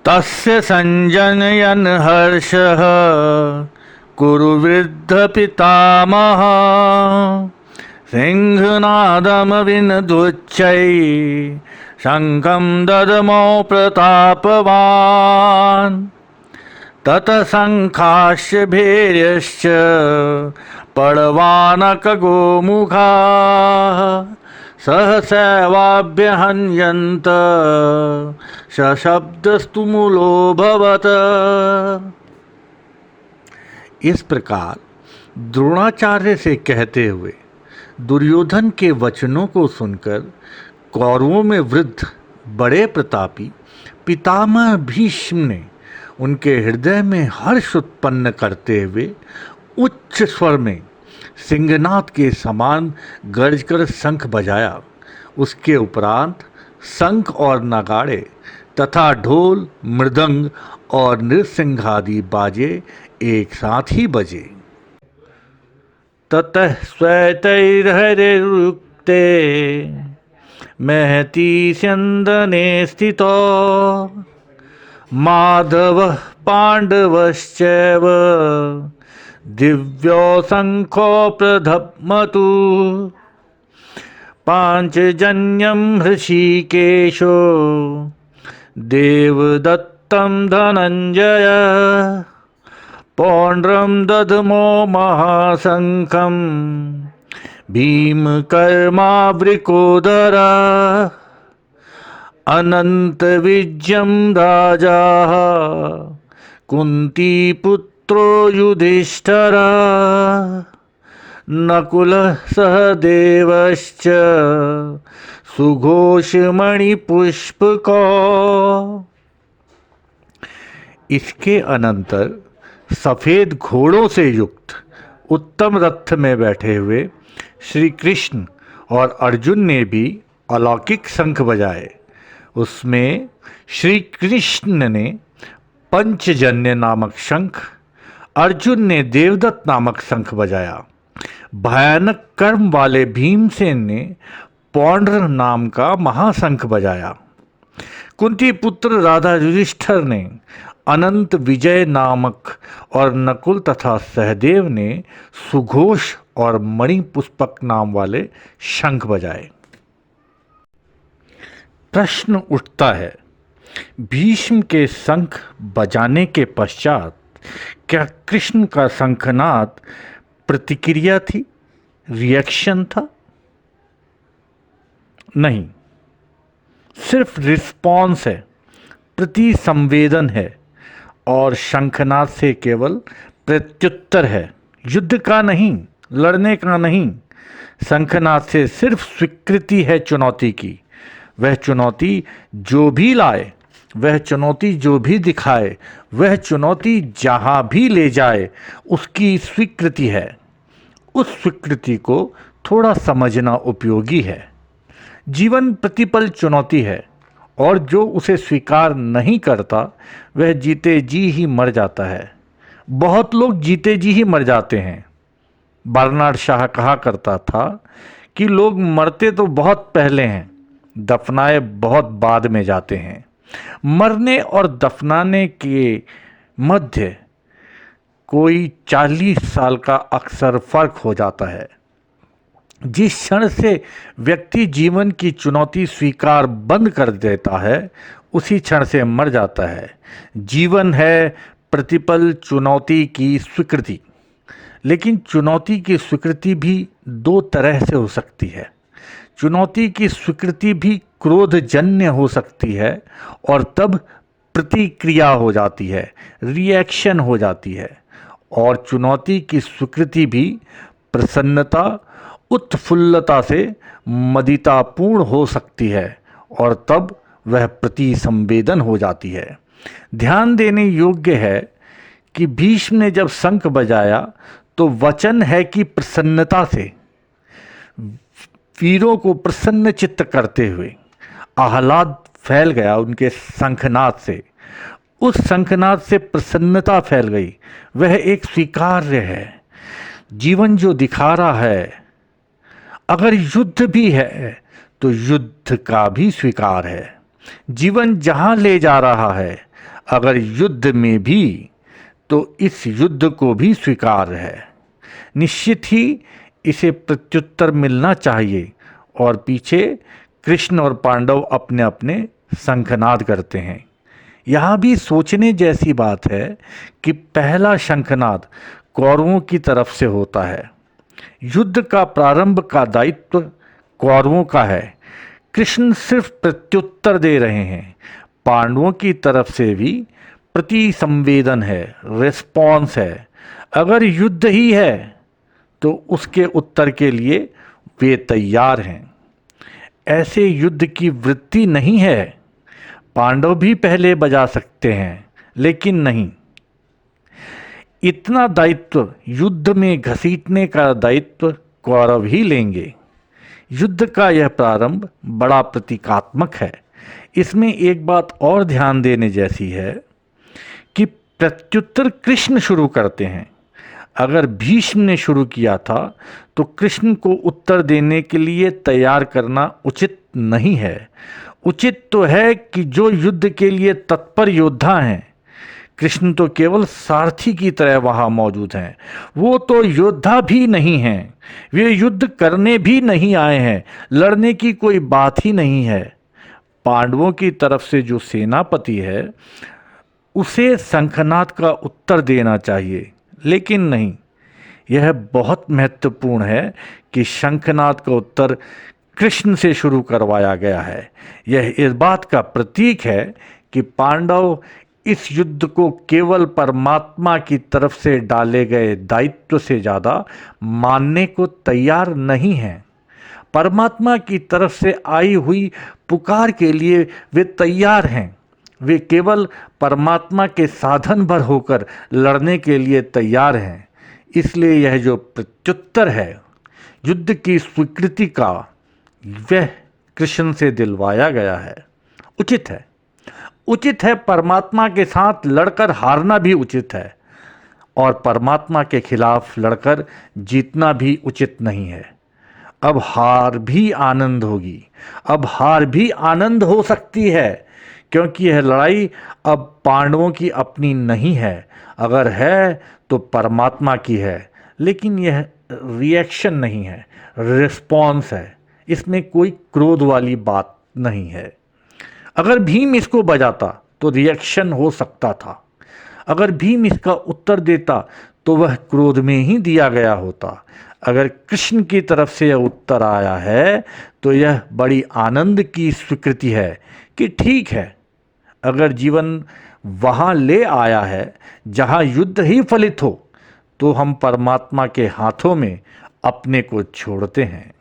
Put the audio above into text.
तस्य संजनयन् हर्षः कुरु वृद्ध पितामह सिंहनादमविनदुच्चै शङ्खं ददमो प्रतापवान् ततः शङ्खाश्च भैर्यश्च पड़वानकगोमुखाः सहसैवाभ्यहन्यन्त सशब्दस्तु मूलोऽभवत्। इस प्रकार द्रोणाचार्य से कहते हुए दुर्योधन के वचनों को सुनकर कौरवों में वृद्ध बड़े प्रतापी पितामह भीष्म ने उनके हृदय में हर्ष उत्पन्न करते हुए उच्च स्वर में सिंहनाद के समान गर्जकर शंख बजाया। उसके उपरांत शंख और नगाड़े तथा ढोल मृदंग और नृसिंहादि बाजे एक साथ ही बजे। ततः श्वेतैर्हरिरुक्ते महती स्यन्दने स्थितो माधवः पाण्डवश्चैव दिव्यो शङ्खो प्रधप्मतु पाञ्चजन्यं हृषीकेशो देवदत्तं धनञ्जय पौण्ड्रं दधमो महाशङ्खं भीमकर्मावृकोदर अनन्तविजयं राजाः कुन्तीपुत्रो युधिष्ठिर नकुलः सहदेवश्च सुघोषमणिपुष्पको। इसके अनंतर सफ़ेद घोड़ों से युक्त उत्तम रथ में बैठे हुए श्री कृष्ण और अर्जुन ने भी अलौकिक शंख बजाए। उसमें श्री कृष्ण ने पंचजन्य नामक शंख, अर्जुन ने देवदत्त नामक शंख बजाया। भयानक कर्म वाले भीमसेन ने पौंड्र नाम का महाशंख बजाया। कुंती पुत्र राधा युधिष्ठिर ने अनंत विजय नामक और नकुल तथा सहदेव ने सुघोष और मणिपुष्पक नाम वाले शंख बजाए। प्रश्न उठता है, भीष्म के शंख बजाने के पश्चात क्या कृष्ण का शंखनाद प्रतिक्रिया थी, रिएक्शन था? नहीं, सिर्फ रिस्पॉन्स है, प्रति संवेदन है और शंखनाद से केवल प्रत्युत्तर है, युद्ध का नहीं, लड़ने का नहीं। शंखनाद से सिर्फ स्वीकृति है चुनौती की। वह चुनौती जो भी लाए, वह चुनौती जो भी दिखाए, वह चुनौती जहाँ भी ले जाए, उसकी स्वीकृति है। उस स्वीकृति को थोड़ा समझना उपयोगी है। जीवन प्रतिपल चुनौती है और जो उसे स्वीकार नहीं करता वह जीते जी ही मर जाता है। बहुत लोग जीते जी ही मर जाते हैं। बर्नार्ड शाह कहा करता था कि लोग मरते तो बहुत पहले हैं, दफनाए बहुत बाद में जाते हैं। मरने और दफनाने के मध्य कोई 40 साल का अक्सर फर्क हो जाता है। जिस क्षण से व्यक्ति जीवन की चुनौती स्वीकार बंद कर देता है उसी क्षण से मर जाता है। जीवन है प्रतिपल चुनौती की स्वीकृति। लेकिन चुनौती की स्वीकृति भी दो तरह से हो सकती है। चुनौती की स्वीकृति भी क्रोधजन्य हो सकती है और तब प्रतिक्रिया हो जाती है, रिएक्शन हो जाती है। और चुनौती की स्वीकृति भी प्रसन्नता, उत्फुल्लता से मदितापूर्ण हो सकती है और तब वह प्रति संवेदन हो जाती है। ध्यान देने योग्य है कि भीष्म ने जब शंख बजाया तो वचन है कि प्रसन्नता से, वीरों को प्रसन्न चित्त करते हुए आह्लाद फैल गया उनके शंखनाद से। उस शंखनाद से प्रसन्नता फैल गई। वह एक स्वीकार्य है। जीवन जो दिखा रहा है, अगर युद्ध भी है तो युद्ध का भी स्वीकार है। जीवन जहाँ ले जा रहा है, अगर युद्ध में भी तो इस युद्ध को भी स्वीकार है। निश्चित ही इसे प्रत्युत्तर मिलना चाहिए। और पीछे कृष्ण और पांडव अपने अपने शंखनाद करते हैं। यहाँ भी सोचने जैसी बात है कि पहला शंखनाद कौरवों की तरफ से होता है। युद्ध का प्रारंभ का दायित्व कौरवों का है। कृष्ण सिर्फ प्रत्युत्तर दे रहे हैं। पांडवों की तरफ से भी प्रति संवेदन है, रिस्पॉन्स है। अगर युद्ध ही है तो उसके उत्तर के लिए वे तैयार हैं। ऐसे युद्ध की वृत्ति नहीं है। पांडव भी पहले बजा सकते हैं, लेकिन नहीं। इतना दायित्व युद्ध में घसीटने का दायित्व कौरव ही लेंगे। युद्ध का यह प्रारंभ बड़ा प्रतीकात्मक है। इसमें एक बात और ध्यान देने जैसी है कि प्रत्युत्तर कृष्ण शुरू करते हैं। अगर भीष्म ने शुरू किया था तो कृष्ण को उत्तर देने के लिए तैयार करना उचित नहीं है। उचित तो है कि जो युद्ध के लिए तत्पर योद्धा हैं, कृष्ण तो केवल सारथी की तरह वहां मौजूद हैं। वो तो योद्धा भी नहीं हैं। वे युद्ध करने भी नहीं आए हैं। लड़ने की कोई बात ही नहीं है। पांडवों की तरफ से जो सेनापति है उसे शंखनाद का उत्तर देना चाहिए, लेकिन नहीं। यह बहुत महत्वपूर्ण है कि शंखनाद का उत्तर कृष्ण से शुरू करवाया गया है। यह इस बात का प्रतीक है कि पांडव इस युद्ध को केवल परमात्मा की तरफ से डाले गए दायित्व से ज़्यादा मानने को तैयार नहीं हैं। परमात्मा की तरफ से आई हुई पुकार के लिए वे तैयार हैं। वे केवल परमात्मा के साधन भर होकर लड़ने के लिए तैयार हैं। इसलिए यह जो प्रत्युत्तर है युद्ध की स्वीकृति का, वह कृष्ण से दिलवाया गया है। उचित है। उचित है। परमात्मा के साथ लड़कर हारना भी उचित है, और परमात्मा के खिलाफ लड़कर जीतना भी उचित नहीं है। अब हार भी आनंद होगी। अब हार भी आनंद हो सकती है, क्योंकि यह लड़ाई अब पांडवों की अपनी नहीं है। अगर है तो परमात्मा की है। लेकिन यह रिएक्शन नहीं है, रिस्पॉन्स है। इसमें कोई क्रोध वाली बात नहीं है। अगर भीम इसको बजाता तो रिएक्शन हो सकता था। अगर भीम इसका उत्तर देता तो वह क्रोध में ही दिया गया होता। अगर कृष्ण की तरफ से यह उत्तर आया है तो यह बड़ी आनंद की स्वीकृति है कि ठीक है, अगर जीवन वहाँ ले आया है जहाँ युद्ध ही फलित हो, तो हम परमात्मा के हाथों में अपने को छोड़ते हैं।